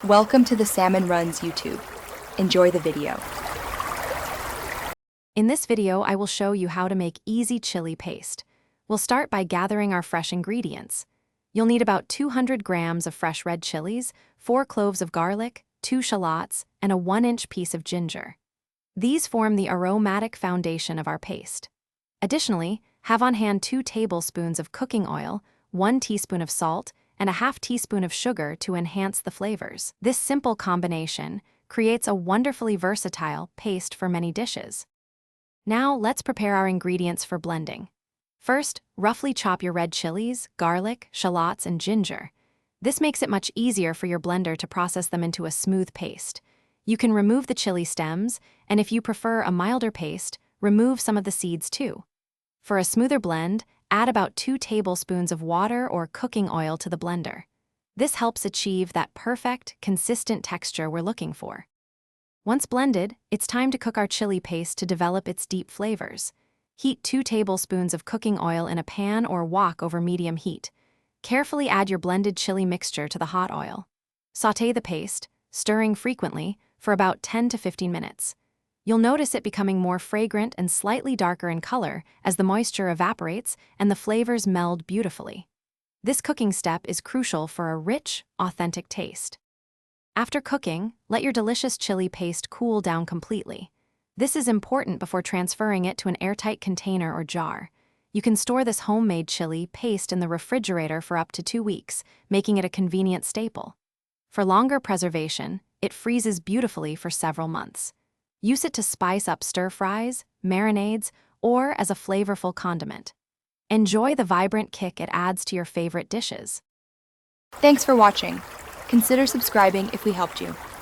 Welcome to the Salmon Runs YouTube. Enjoy the video. In this video, I will show you how to make easy chili paste. We'll start by gathering our fresh ingredients. You'll need about 200 grams of fresh red chilies, 4 cloves of garlic, 2 shallots, and a 1-inch piece of ginger. These form the aromatic foundation of our paste. Additionally, have on hand 2 tablespoons of cooking oil, 1 teaspoon of salt, and a half teaspoon of sugar to enhance the flavors. This simple combination creates a wonderfully versatile paste for many dishes. Now, let's prepare our ingredients for blending. First, roughly chop your red chilies, garlic, shallots, and ginger. This makes it much easier for your blender to process them into a smooth paste. You can remove the chili stems, and if you prefer a milder paste, remove some of the seeds too. For a smoother blend, add about 2 tablespoons of water or cooking oil to the blender. This helps achieve that perfect, consistent texture we're looking for. Once blended, it's time to cook our chili paste to develop its deep flavors. Heat 2 tablespoons of cooking oil in a pan or wok over medium heat. Carefully add your blended chili mixture to the hot oil. Sauté the paste, stirring frequently, for about 10 to 15 minutes. You'll notice it becoming more fragrant and slightly darker in color as the moisture evaporates and the flavors meld beautifully. This cooking step is crucial for a rich, authentic taste. After cooking, let your delicious chili paste cool down completely. This is important before transferring it to an airtight container or jar. You can store this homemade chili paste in the refrigerator for up to 2 weeks, making it a convenient staple. For longer preservation, it freezes beautifully for several months. Use it to spice up stir-fries, marinades, or as a flavorful condiment. Enjoy the vibrant kick it adds to your favorite dishes. Thanks for watching. Consider subscribing if we helped you.